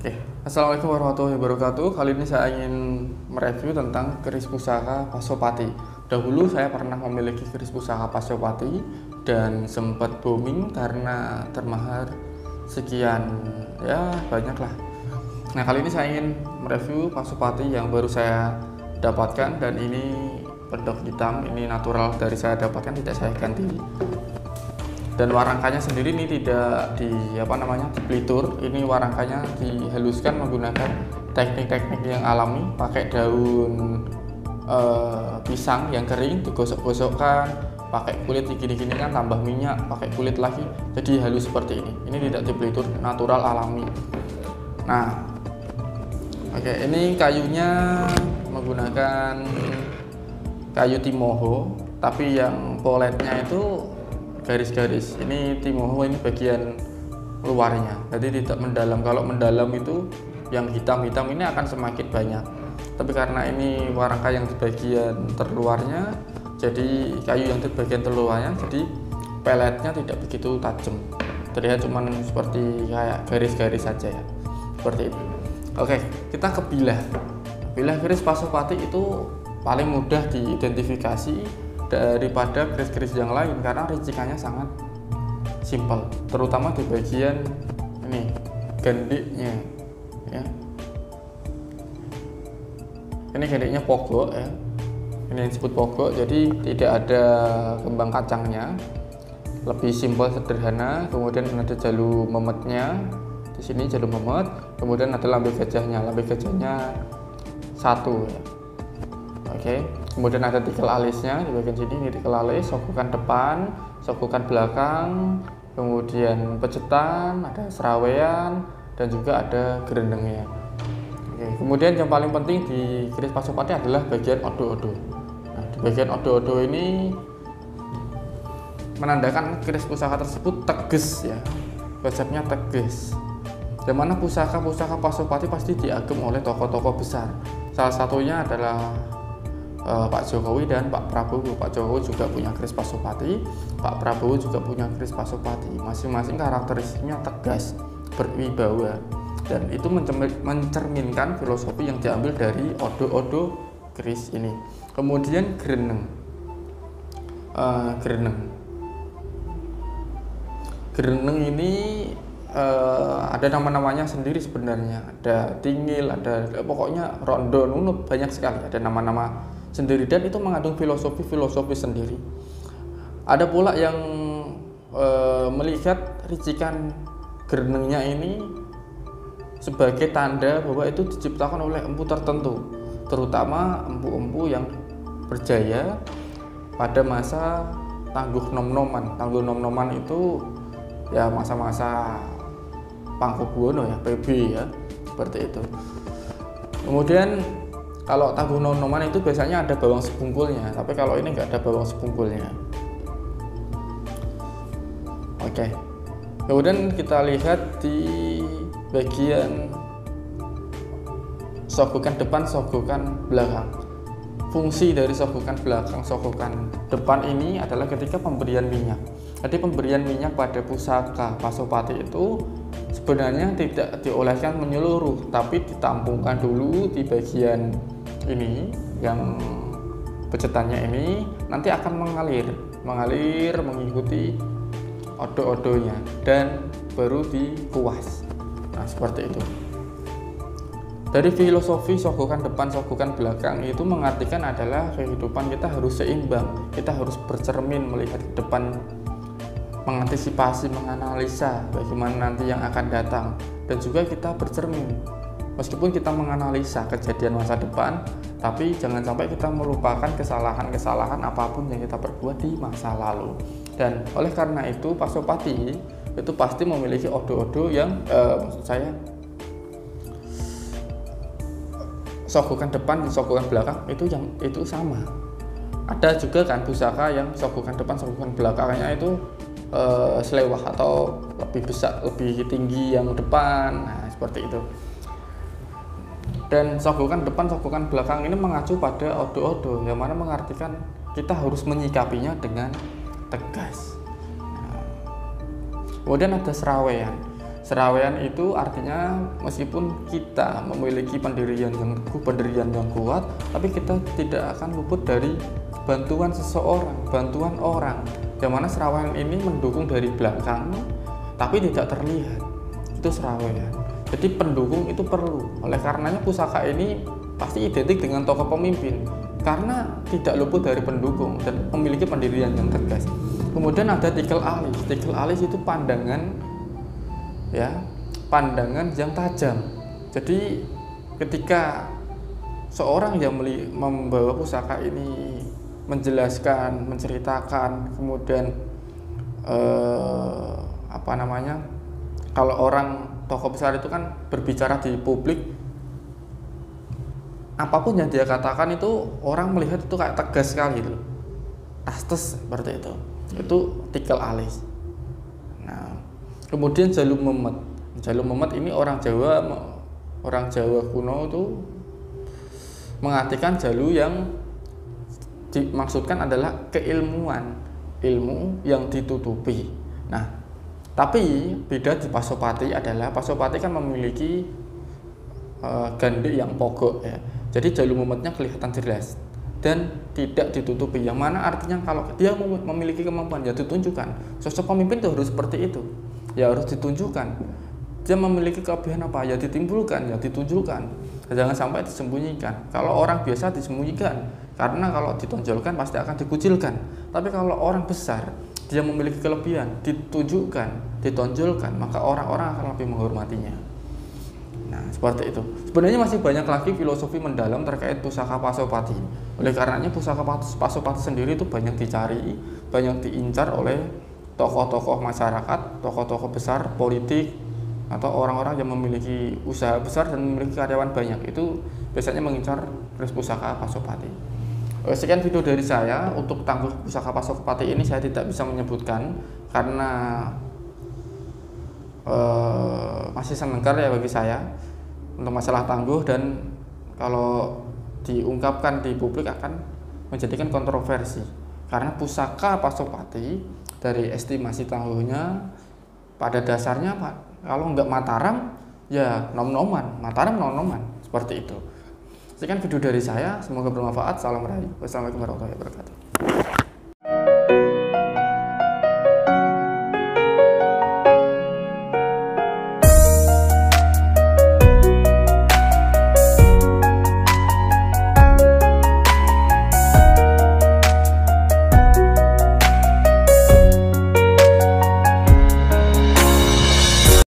Oke, Assalamualaikum warahmatullahi wabarakatuh. Kali ini saya ingin mereview tentang keris pusaka Pasopati. Dahulu saya pernah memiliki keris pusaka Pasopati dan sempat booming karena termahar sekian, ya banyak lah. Nah, kali ini saya ingin mereview Pasopati yang baru saya dapatkan, dan ini pedok hitam, ini natural dari saya dapatkan, tidak saya ganti. Dan warangkanya sendiri ini tidak dipelitur, ini warangkanya dihaluskan menggunakan teknik-teknik yang alami, pakai daun pisang yang kering digosok-gosokkan, pakai kulit digini-gini kan, tambah minyak, pakai kulit lagi, jadi halus seperti ini. Ini tidak dipelitur, natural alami. Nah, oke, ini kayunya menggunakan kayu timoho, tapi yang poletnya itu garis-garis. Ini timoho, ini bagian luarnya, jadi tidak mendalam. Kalau mendalam itu yang hitam-hitam ini akan semakin banyak, tapi karena ini warangka yang di bagian terluarnya, jadi kayu yang di bagian terluarnya, jadi peletnya tidak begitu tajam, terlihat cuman seperti kayak garis-garis saja ya, seperti itu. Oke, kita ke bilah. Bilah keris Pasopati itu paling mudah diidentifikasi daripada keris-keris yang lain karena ricikannya sangat simpel, terutama di bagian ini gendiknya ya. Ini gendiknya pogok ya, ini yang disebut pogok, jadi tidak ada kembang kacangnya, lebih simpel sederhana. Kemudian ada jalu memetnya, di sini jalu memet, kemudian ada lambe gajahnya satu ya. Oke, kemudian ada tikel alisnya di bagian sini, ini tikel alis, sogokan depan, sogokan belakang, kemudian pecetan, ada serawean, dan juga ada gerendengnya. Oke, kemudian yang paling penting di keris Pasopati adalah bagian odo-odo. Nah, di bagian odo-odo ini menandakan keris pusaka tersebut tegas ya, konsepnya tegas. Yang mana pusaka-pusaka Pasopati pasti diagem oleh tokoh-tokoh besar. Salah satunya adalah Pak Jokowi dan Pak Prabowo. Pak Jokowi juga punya keris Pasopati, Pak Prabowo juga punya keris Pasopati. Masing-masing karakteristiknya tegas, berwibawa, dan itu mencerminkan filosofi yang diambil dari odo-odo keris ini. Kemudian gereneng, gereneng ini ada nama-namanya sendiri sebenarnya, ada tingil, ada pokoknya rondo, nunut, banyak sekali, ada nama-nama sendiri, dan itu mengandung filosofi sendiri. Ada pula yang melihat ricikan gerenengnya ini sebagai tanda bahwa itu diciptakan oleh empu tertentu, terutama empu-empu yang berjaya pada masa Tangguh Nom-noman. Tangguh Nom-noman itu ya masa-masa Pangkubuwono ya, PB ya, seperti itu. Kemudian kalau Tangguh Nom-noman itu biasanya ada bawang sebungkulnya, tapi kalau ini nggak ada bawang sebungkulnya. Oke, kemudian kita lihat di bagian sogokan depan, sogokan belakang. Fungsi dari sogokan belakang, sogokan depan ini adalah ketika pemberian minyak. Jadi pemberian minyak pada pusaka Pasopati itu sebenarnya tidak dioleskan menyeluruh, tapi ditampungkan dulu di bagian ini yang pecetannya ini, nanti akan mengalir mengikuti odo-odonya dan baru dikuas. Nah, seperti itu. Dari filosofi sogokan depan, sogokan belakang itu mengartikan adalah kehidupan kita harus seimbang, kita harus bercermin melihat ke depan, mengantisipasi, menganalisa bagaimana nanti yang akan datang, dan juga kita bercermin meskipun kita menganalisa kejadian masa depan, tapi jangan sampai kita melupakan kesalahan-kesalahan apapun yang kita perbuat di masa lalu. Dan oleh karena itu Pasopati itu pasti memiliki odo-odo yang maksud saya sogokan depan dan sogokan belakang itu sama. Ada juga kan pusaka yang sogokan depan, sogokan belakangnya itu selewah atau lebih besar, lebih tinggi yang depan. Nah, seperti itu. Dan sogokan depan, sogokan belakang ini mengacu pada odo-odo, yang mana mengartikan kita harus menyikapinya dengan tegas. Nah, kemudian ada serawean. Serawean itu artinya meskipun kita memiliki pendirian yang teguh, pendirian yang kuat, tapi kita tidak akan luput dari bantuan seseorang, bantuan orang. Yang mana serawean ini mendukung dari belakang, tapi tidak terlihat. Itu serawean. Jadi pendukung itu perlu. Oleh karenanya pusaka ini pasti identik dengan tokoh pemimpin, karena tidak luput dari pendukung dan memiliki pendirian yang tegas. Kemudian ada tikel alis. Tikel alis itu pandangan, ya, pandangan yang tajam. Jadi ketika seorang yang membawa pusaka ini menjelaskan, menceritakan, kemudian kalau orang tokoh besar itu kan berbicara di publik, apapun yang dia katakan itu orang melihat itu kayak tegas sekali gitu, astes seperti itu. Itu tikel alis. Nah, kemudian Jaluk Memet. Jaluk Memet ini orang Jawa kuno itu mengartikan jalu yang dimaksudkan adalah keilmuan, ilmu yang ditutupi. Nah, tapi beda di Pasopati adalah Pasopati kan memiliki gandhi yang pogok ya. Jadi Jaluk Memetnya kelihatan jelas dan tidak ditutupi. Yang mana artinya kalau dia memiliki kemampuan ya ditunjukkan. Sosok pemimpin itu harus seperti itu. Ya harus ditunjukkan. Dia memiliki kelebihan apa? Ya ditimbulkan, ya ditunjukkan. Jangan sampai disembunyikan. Kalau orang biasa disembunyikan, karena kalau ditonjolkan pasti akan dikucilkan. Tapi kalau orang besar, dia memiliki kelebihan, ditunjukkan, ditonjolkan, maka orang-orang akan lebih menghormatinya. Nah, seperti itu. Sebenarnya masih banyak lagi filosofi mendalam terkait pusaka Pasopati. Oleh karenanya pusaka Pasopati sendiri itu banyak dicari, banyak diincar oleh tokoh-tokoh masyarakat, tokoh-tokoh besar, politik, atau orang-orang yang memiliki usaha besar dan memiliki karyawan banyak. Itu biasanya mengincar keris pusaka Pasopati. Sekian video dari saya. Untuk tangguh pusaka Pasopati ini saya tidak bisa menyebutkan karena masih sementara ya bagi saya untuk masalah tangguh, dan kalau diungkapkan di publik akan menjadikan kontroversi karena pusaka Pasopati dari estimasi tangguhnya pada dasarnya Pak, kalau nggak Mataram ya nom-noman, Mataram nom-noman, seperti itu. Sekian video dari saya, semoga bermanfaat. Salam rahayu. Wassalamualaikum warahmatullahi wabarakatuh.